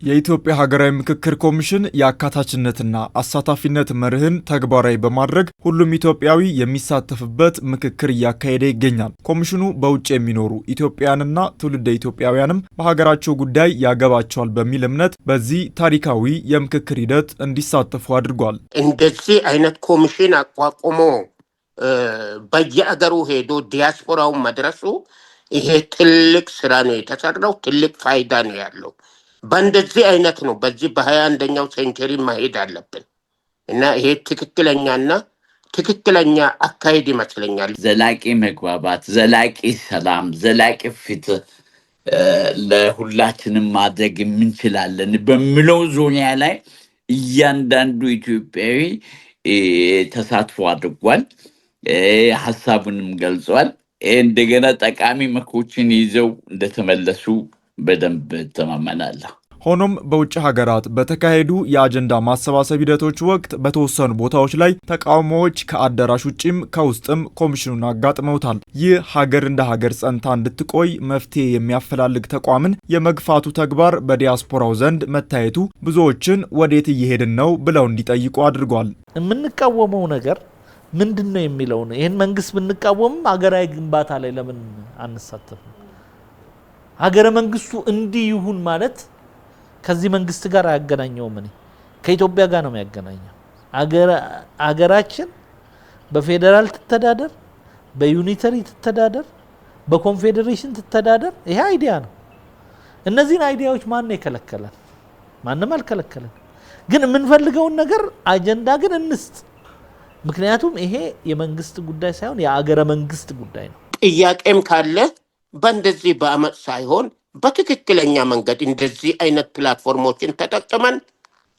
የኢትዮጵያ ሀገራዊ ምክክር ኮሚሽን የአካታችነትና አሳታፊነት መርህን ተግባራዊ በማድረግ ሁሉም ኢትዮጵያዊ የሚሳተፍበት ምክክር እያካሄደ ይገኛል። ኮሚሽኑ በውጭ የሚኖሩ ኢትዮጵያውያንና ትውልደ ኢትዮጵያውያንም በሀገራቸው ጉዳይ ያገባቸዋል በሚል እምነት በዚህ ታሪካዊ የምክክር ሂደት እንዲሳተፉ አድርጓል። እንደዚህ አይነት ኮሚሽን አቋቁሞ በየአገሩ ሄዶ ዲያስፖራውን መድረሱ ይሄ ትልቅ ስራ ነው የተሰራው፣ ትልቅ ፋይዳ ነው ያለው። በእንደዚህ አይነት ነው በዚህ በ21ኛው ሴንቸሪ መሄድ አለብን እና ይሄ ትክክለኛ አካሄድ ይመስለኛል። ዘላቂ መግባባት፣ ዘላቂ ሰላም፣ ዘላቂ ፍትህ ለሁላችንም ማድረግ እንችላለን በሚለው ዙሪያ ላይ እያንዳንዱ ኢትዮጵያዊ ተሳትፎ አድርጓል፣ ሐሳቡንም ገልጿል። እንደገና ጠቃሚ ምክሮችን ይዘው እንደተመለሱ በደንብ ተማመናለሁ። ሆኖም በውጭ ሀገራት በተካሄዱ የአጀንዳ ማሰባሰብ ሂደቶች ወቅት በተወሰኑ ቦታዎች ላይ ተቃውሞዎች ከአዳራሽ ውጭም ከውስጥም ኮሚሽኑን አጋጥመውታል። ይህ ሀገር እንደ ሀገር ጸንታ እንድትቆይ መፍትሄ የሚያፈላልግ ተቋምን የመግፋቱ ተግባር በዲያስፖራው ዘንድ መታየቱ ብዙዎችን ወዴት እየሄድን ነው ብለው እንዲጠይቁ አድርጓል። የምንቃወመው ነገር ምንድን ነው የሚለው ነው። ይህን መንግስት ብንቃወምም ሀገራዊ ግንባታ ላይ ለምን አንሳተፍም? ሀገረ መንግስቱ እንዲህ ይሁን ማለት ከዚህ መንግስት ጋር አያገናኘውም። እኔ ከኢትዮጵያ ጋር ነው የሚያገናኘው። ሀገራችን በፌዴራል ትተዳደር፣ በዩኒተሪ ትተዳደር፣ በኮንፌዴሬሽን ትተዳደር፣ ይሄ አይዲያ ነው። እነዚህን አይዲያዎች ማን የከለከለን? ማንም አልከለከለን። ግን የምንፈልገውን ነገር አጀንዳ ግን እንስጥ። ምክንያቱም ይሄ የመንግስት ጉዳይ ሳይሆን የአገረ መንግስት ጉዳይ ነው። ጥያቄም ካለ በእንደዚህ በአመት ሳይሆን በትክክለኛ መንገድ እንደዚህ አይነት ፕላትፎርሞችን ተጠቅመን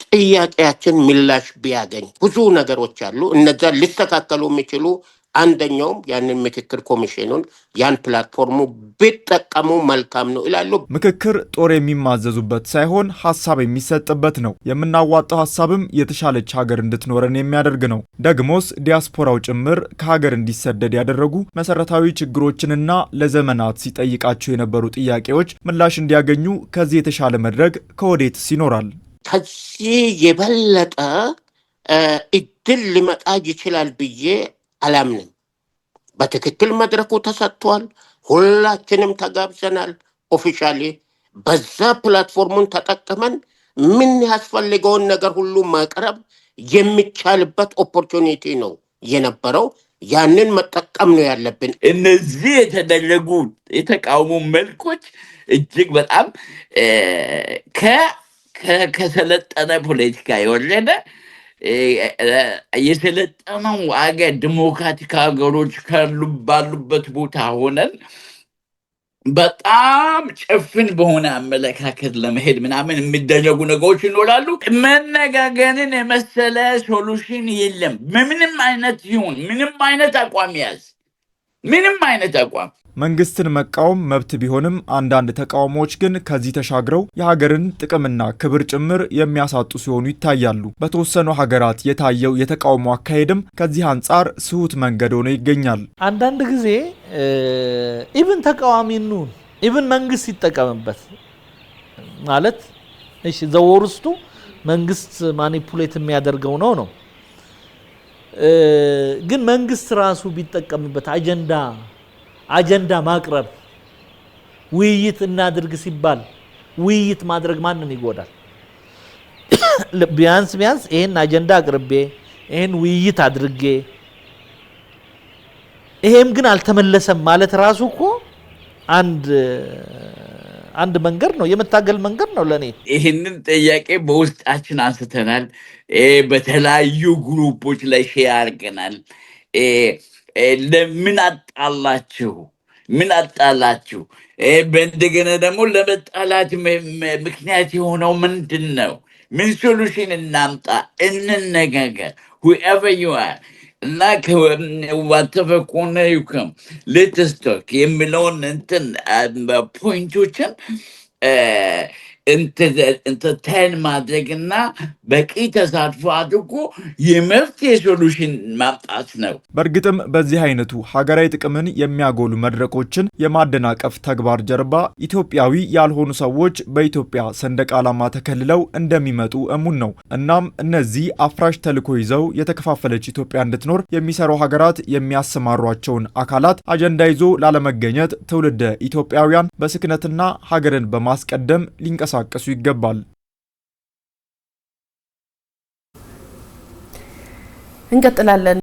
ጥያቄያችን ምላሽ ቢያገኝ ብዙ ነገሮች አሉ። እነዛ ሊስተካከሉ የሚችሉ አንደኛውም ያንን ምክክር ኮሚሽኑን ያን ፕላትፎርሙ ቢጠቀሙ መልካም ነው ይላሉ። ምክክር ጦር የሚማዘዙበት ሳይሆን ሀሳብ የሚሰጥበት ነው። የምናዋጣው ሀሳብም የተሻለች ሀገር እንድትኖረን የሚያደርግ ነው። ደግሞስ ዲያስፖራው ጭምር ከሀገር እንዲሰደድ ያደረጉ መሰረታዊ ችግሮችንና ለዘመናት ሲጠይቃቸው የነበሩ ጥያቄዎች ምላሽ እንዲያገኙ ከዚህ የተሻለ መድረክ ከወዴትስ ይኖራል? ከዚህ የበለጠ እድል ሊመጣ ይችላል ብዬ አላምንም። በትክክል መድረኩ ተሰጥቷል። ሁላችንም ተጋብዘናል። ኦፊሻሊ በዛ ፕላትፎርሙን ተጠቅመን ምን ያስፈልገውን ነገር ሁሉ ማቅረብ የሚቻልበት ኦፖርቹኒቲ ነው የነበረው። ያንን መጠቀም ነው ያለብን። እነዚህ የተደረጉ የተቃውሞ መልኮች እጅግ በጣም ከሰለጠነ ፖለቲካ የወረደ የሰለጠነው አገር ዲሞክራቲክ ሀገሮች ባሉበት ቦታ ሆነን በጣም ጭፍን በሆነ አመለካከት ለመሄድ ምናምን የሚደረጉ ነገሮች ይኖራሉ። መነጋገርን የመሰለ ሶሉሽን የለም። ምንም አይነት ይሁን ምንም አይነት አቋም ያዝ፣ ምንም አይነት አቋም መንግስትን መቃወም መብት ቢሆንም አንዳንድ ተቃውሞዎች ግን ከዚህ ተሻግረው የሀገርን ጥቅምና ክብር ጭምር የሚያሳጡ ሲሆኑ ይታያሉ። በተወሰኑ ሀገራት የታየው የተቃውሞ አካሄድም ከዚህ አንጻር ስሁት መንገድ ሆኖ ይገኛል። አንዳንድ ጊዜ ኢቭን ተቃዋሚኑን ኢቭን መንግስት ይጠቀምበት ማለት እሺ ዘወርስቱ መንግስት ማኒፑሌት የሚያደርገው ነው። ግን መንግስት ራሱ ቢጠቀምበት አጀንዳ ማቅረብ ውይይት እናድርግ ሲባል ውይይት ማድረግ ማንን ይጎዳል? ቢያንስ ይሄን አጀንዳ አቅርቤ ይሄን ውይይት አድርጌ ይሄም ግን አልተመለሰም ማለት ራሱ እኮ አንድ መንገድ ነው፣ የመታገል መንገድ ነው። ለኔ ይህንን ጥያቄ በውስጣችን አንስተናል። በተለያዩ ግሩፖች ላይ ሼር አድርገናል። ለምን አጣላችሁ? በእንደገና ደግሞ ለመጣላት ምክንያት የሆነው ምንድን ነው? ምን ሶሉሽን እናምጣ? እንነጋገር። whoever you are እና whatever corner you come let's talk የሚለውን እንትን ፖይንቶችን ኢንተርቴን ማድረግና በቂ ተሳትፎ አድርጎ የመፍትሄ ሶሉሽን ማምጣት ነው። በእርግጥም በዚህ አይነቱ ሀገራዊ ጥቅምን የሚያጎሉ መድረኮችን የማደናቀፍ ተግባር ጀርባ ኢትዮጵያዊ ያልሆኑ ሰዎች በኢትዮጵያ ሰንደቅ ዓላማ ተከልለው እንደሚመጡ እሙን ነው። እናም እነዚህ አፍራሽ ተልዕኮ ይዘው የተከፋፈለች ኢትዮጵያ እንድትኖር የሚሰሩ ሀገራት የሚያሰማሯቸውን አካላት አጀንዳ ይዞ ላለመገኘት ትውልደ ኢትዮጵያውያን በስክነትና ሀገርን በማስቀደም ሊንቀሳቀሱ ይገባል። እንቀጥላለን።